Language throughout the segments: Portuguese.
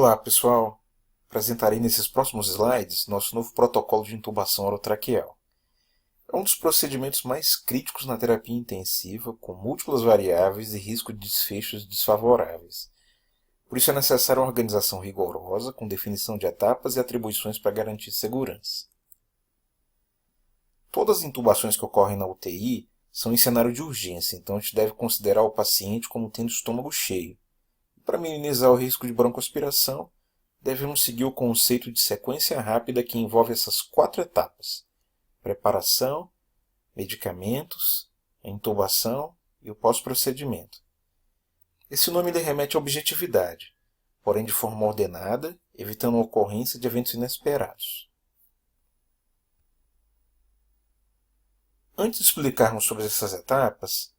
Olá pessoal, apresentarei nesses próximos slides nosso novo protocolo de intubação orotraqueal. É um dos procedimentos mais críticos na terapia intensiva, com múltiplas variáveis e risco de desfechos desfavoráveis. Por isso é necessária uma organização rigorosa, com definição de etapas e atribuições para garantir segurança. Todas as intubações que ocorrem na UTI são em cenário de urgência, então a gente deve considerar o paciente como tendo o estômago cheio. Para minimizar o risco de broncoaspiração, devemos seguir o conceito de sequência rápida que envolve essas 4 etapas: preparação, medicamentos, a intubação e o pós-procedimento. Esse nome lhe remete à objetividade, porém de forma ordenada, evitando a ocorrência de eventos inesperados. Antes de explicarmos sobre essas etapas,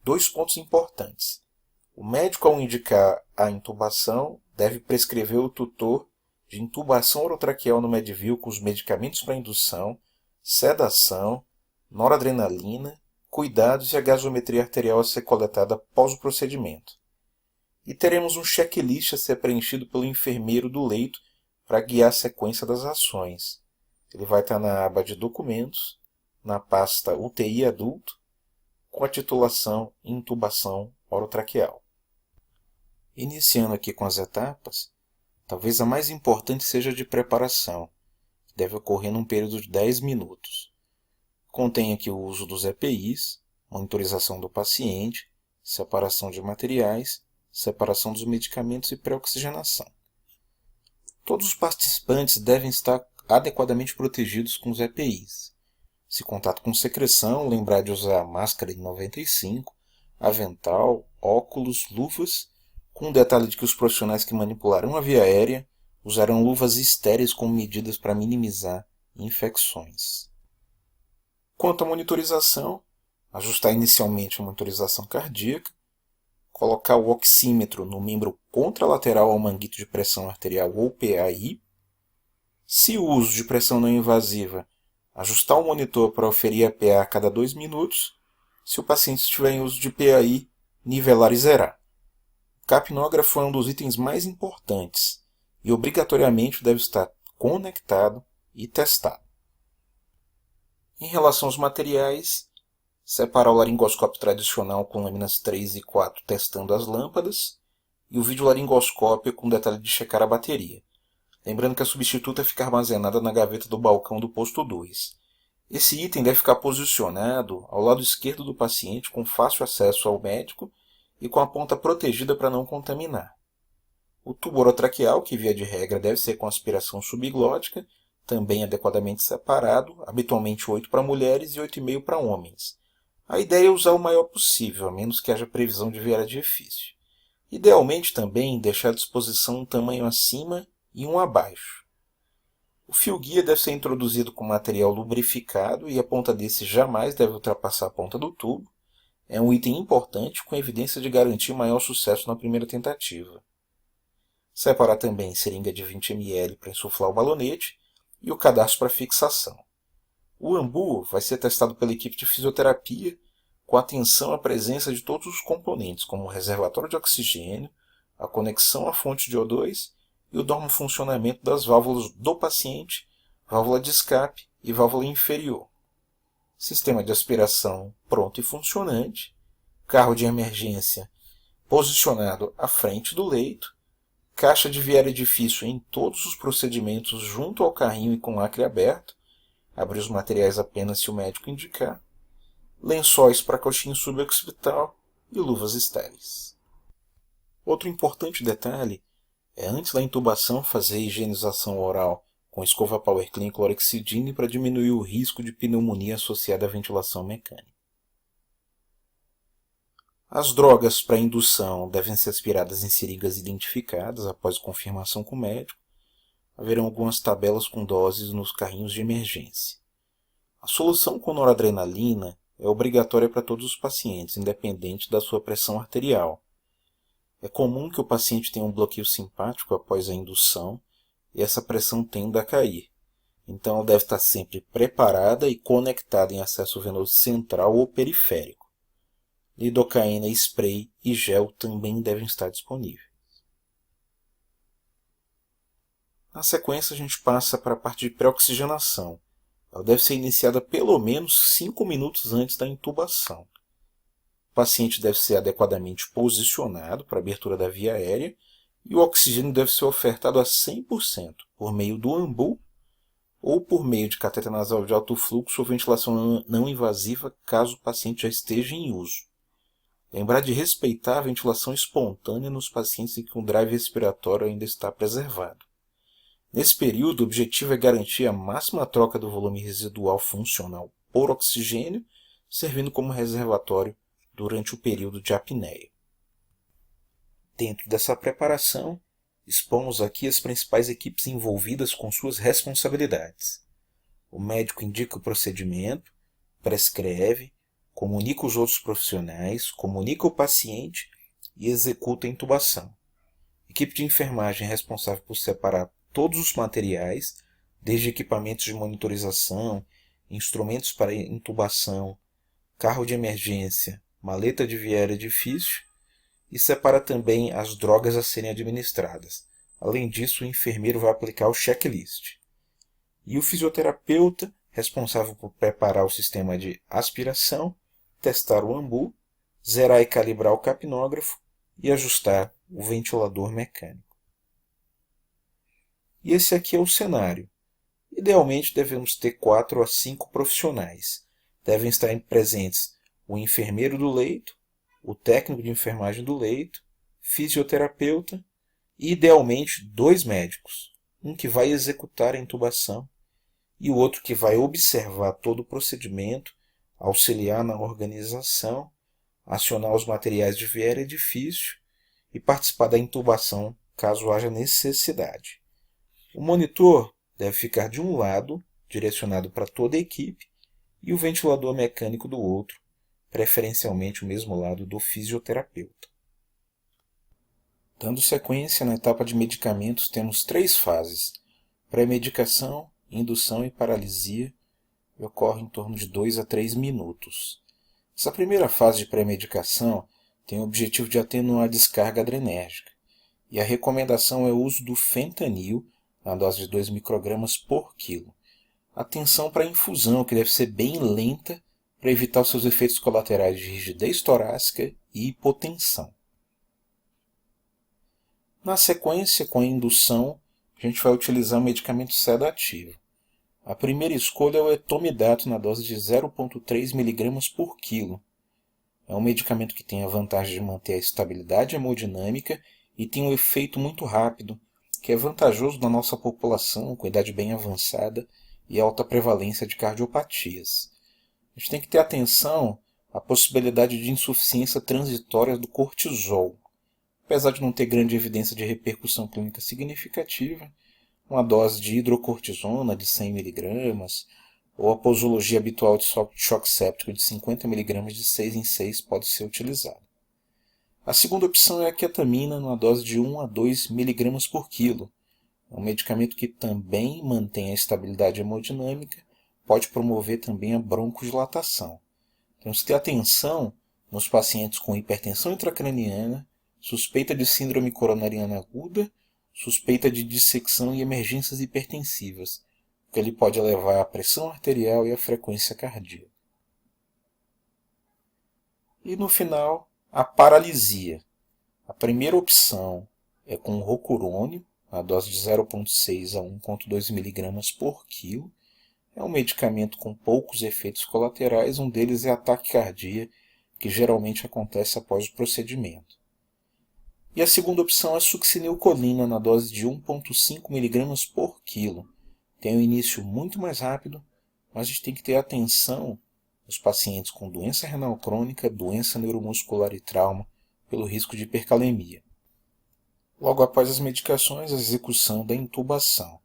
2 pontos importantes. O médico, ao indicar a intubação, deve prescrever ao tutor de intubação orotraqueal no Medivil com os medicamentos para indução, sedação, noradrenalina, cuidados e a gasometria arterial a ser coletada após o procedimento. E teremos um checklist a ser preenchido pelo enfermeiro do leito para guiar a sequência das ações. Ele vai estar na aba de documentos, na pasta UTI adulto, com a titulação Intubação orotraqueal. Iniciando aqui com as etapas, talvez a mais importante seja a de preparação, que deve ocorrer num período de 10 minutos. Contém aqui o uso dos EPIs, monitorização do paciente, separação de materiais, separação dos medicamentos e pré-oxigenação. Todos os participantes devem estar adequadamente protegidos com os EPIs. Se contato com secreção, lembrar de usar máscara N95, avental, óculos, luvas, com o detalhe de que os profissionais que manipularão a via aérea usarão luvas estéreis como medidas para minimizar infecções. Quanto à monitorização, ajustar inicialmente a monitorização cardíaca, colocar o oxímetro no membro contralateral ao manguito de pressão arterial ou PAI. Se o uso de pressão não invasiva, ajustar o monitor para oferir a PA a cada 2 minutos. Se o paciente estiver em uso de PAI, nivelar e zerar. O capnógrafo é um dos itens mais importantes e obrigatoriamente deve estar conectado e testado. Em relação aos materiais, separar o laringoscópio tradicional com lâminas 3 e 4 testando as lâmpadas e o videolaringoscópio com detalhe de checar a bateria. Lembrando que a substituta fica armazenada na gaveta do balcão do posto 2. Esse item deve ficar posicionado ao lado esquerdo do paciente com fácil acesso ao médico e com a ponta protegida para não contaminar. O tubo orotraqueal, que via de regra deve ser com aspiração subglótica, também adequadamente separado, habitualmente 8 para mulheres e 8,5 para homens. A ideia é usar o maior possível, a menos que haja previsão de virar difícil. Idealmente também deixar à disposição um tamanho acima e um abaixo. O fio guia deve ser introduzido com material lubrificado e a ponta desse jamais deve ultrapassar a ponta do tubo. É um item importante com evidência de garantir maior sucesso na primeira tentativa. Separar também seringa de 20 ml para insuflar o balonete e o cadarço para fixação. O ambu vai ser testado pela equipe de fisioterapia com atenção à presença de todos os componentes, como o reservatório de oxigênio, a conexão à fonte de O2 e o normofuncionamento das válvulas do paciente, válvula de escape e válvula inferior. Sistema de aspiração pronto e funcionante, carro de emergência posicionado à frente do leito, caixa de viário edifício em todos os procedimentos junto ao carrinho e com lacre aberto, abrir os materiais apenas se o médico indicar, lençóis para coxinha suboccipital e luvas estéreis. Outro importante detalhe é antes da intubação fazer a higienização oral com escova Power Clean clorexidine para diminuir o risco de pneumonia associada à ventilação mecânica. As drogas para indução devem ser aspiradas em seringas identificadas após confirmação com o médico. Haverão algumas tabelas com doses nos carrinhos de emergência. A solução com noradrenalina é obrigatória para todos os pacientes, independente da sua pressão arterial. É comum que o paciente tenha um bloqueio simpático após a indução e essa pressão tenda a cair. Então, ela deve estar sempre preparada e conectada em acesso venoso central ou periférico. Lidocaína, spray e gel também devem estar disponíveis. Na sequência, a gente passa para a parte de pré-oxigenação. Ela deve ser iniciada pelo menos 5 minutos antes da intubação. O paciente deve ser adequadamente posicionado para a abertura da via aérea e o oxigênio deve ser ofertado a 100% por meio do AMBU ou por meio de cateter nasal de alto fluxo ou ventilação não invasiva, caso o paciente já esteja em uso. Lembrar de respeitar a ventilação espontânea nos pacientes em que o drive respiratório ainda está preservado. Nesse período, o objetivo é garantir a máxima troca do volume residual funcional por oxigênio, servindo como reservatório durante o período de apneia. Dentro dessa preparação, expomos aqui as principais equipes envolvidas com suas responsabilidades. O médico indica o procedimento, prescreve, comunica os outros profissionais, comunica o paciente e executa a intubação. Equipe de enfermagem responsável por separar todos os materiais, desde equipamentos de monitorização, instrumentos para intubação, carro de emergência, maleta de via aérea difícil, e separa também as drogas a serem administradas. Além disso, o enfermeiro vai aplicar o checklist. E o fisioterapeuta, responsável por preparar o sistema de aspiração, testar o AMBU, zerar e calibrar o capnógrafo e ajustar o ventilador mecânico. E esse aqui é o cenário. Idealmente devemos ter 4 a 5 profissionais. Devem estar presentes o enfermeiro do leito, o técnico de enfermagem do leito, fisioterapeuta e, idealmente, 2 médicos. Um que vai executar a intubação e o outro que vai observar todo o procedimento, auxiliar na organização, acionar os materiais de via aérea difícil e participar da intubação caso haja necessidade. O monitor deve ficar de um lado, direcionado para toda a equipe, e o ventilador mecânico do outro, preferencialmente o mesmo lado do fisioterapeuta. Dando sequência na etapa de medicamentos, temos 3 fases: pré-medicação, indução e paralisia, e ocorre em torno de 2 a 3 minutos. Essa primeira fase de pré-medicação tem o objetivo de atenuar a descarga adrenérgica, e a recomendação é o uso do fentanil na dose de 2 microgramas por quilo. Atenção para a infusão, que deve ser bem lenta para evitar os seus efeitos colaterais de rigidez torácica e hipotensão. Na sequência, com a indução, a gente vai utilizar um medicamento sedativo. A primeira escolha é o etomidato na dose de 0,3 mg por quilo. É um medicamento que tem a vantagem de manter a estabilidade hemodinâmica e tem um efeito muito rápido, que é vantajoso na nossa população com idade bem avançada e alta prevalência de cardiopatias. A gente tem que ter atenção à possibilidade de insuficiência transitória do cortisol. Apesar de não ter grande evidência de repercussão clínica significativa, uma dose de hidrocortisona de 100 mg ou a posologia habitual de choque séptico de 50 mg de 6 em 6 pode ser utilizada. A segunda opção é a ketamina, numa dose de 1 a 2 mg por quilo. É um medicamento que também mantém a estabilidade hemodinâmica, pode promover também a broncodilatação. Temos que ter atenção nos pacientes com hipertensão intracraniana, suspeita de síndrome coronariana aguda, suspeita de dissecção e emergências hipertensivas, porque ele pode elevar a pressão arterial e a frequência cardíaca. E no final, a paralisia. A primeira opção é com rocurônio, a dose de 0,6 a 1,2 mg por quilo. É um medicamento com poucos efeitos colaterais, um deles é a taquicardia, que geralmente acontece após o procedimento. E a segunda opção é a succinilcolina, na dose de 1,5 mg por quilo. Tem um início muito mais rápido, mas a gente tem que ter atenção nos pacientes com doença renal crônica, doença neuromuscular e trauma, pelo risco de hipercalemia. Logo após as medicações, a execução da intubação.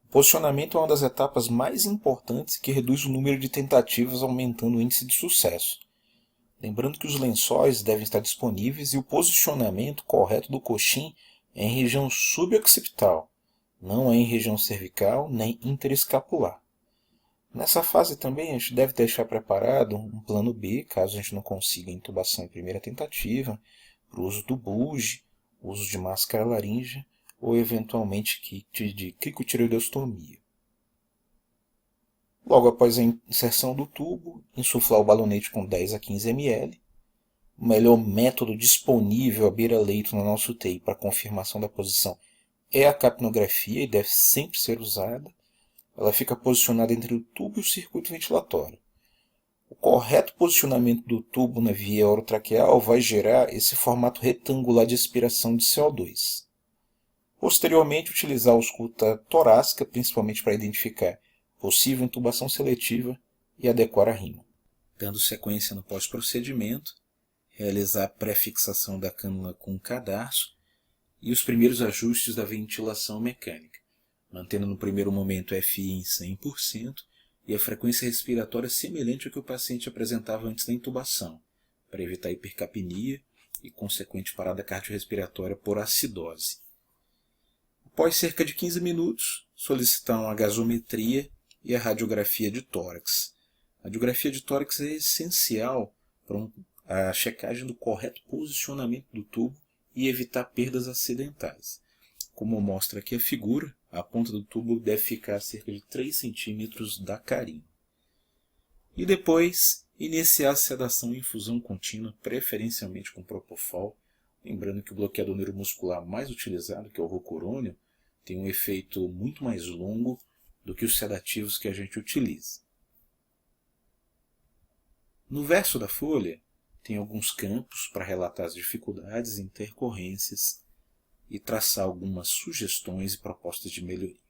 O posicionamento é uma das etapas mais importantes que reduz o número de tentativas, aumentando o índice de sucesso. Lembrando que os lençóis devem estar disponíveis e o posicionamento correto do coxim é em região suboccipital, não é em região cervical nem interescapular. Nessa fase também a gente deve deixar preparado um plano B, caso a gente não consiga a intubação em primeira tentativa, para o uso do BUG, uso de máscara laríngea ou eventualmente kit de cricotireoidostomia. Logo após a inserção do tubo, insuflar o balonete com 10 a 15 ml. O melhor método disponível à beira-leito no nosso UTI para confirmação da posição é a capnografia e deve sempre ser usada. Ela fica posicionada entre o tubo e o circuito ventilatório. O correto posicionamento do tubo na via orotraqueal vai gerar esse formato retangular de expiração de CO2. Posteriormente, utilizar a ausculta torácica, principalmente para identificar possível intubação seletiva e adequar a rima. Dando sequência no pós-procedimento, realizar a pré-fixação da cânula com o cadarço e os primeiros ajustes da ventilação mecânica, mantendo no primeiro momento FI em 100% e a frequência respiratória semelhante ao que o paciente apresentava antes da intubação, para evitar hipercapnia e consequente parada cardiorrespiratória por acidose. Após cerca de 15 minutos, solicitar uma gasometria e a radiografia de tórax. A radiografia de tórax é essencial para a checagem do correto posicionamento do tubo e evitar perdas acidentais. Como mostra aqui a figura, a ponta do tubo deve ficar a cerca de 3 cm da carina. E depois, iniciar a sedação e infusão contínua, preferencialmente com propofol, lembrando que o bloqueador neuromuscular mais utilizado, que é o rocurônio, tem um efeito muito mais longo do que os sedativos que a gente utiliza. No verso da folha, tem alguns campos para relatar as dificuldades e intercorrências e traçar algumas sugestões e propostas de melhoria.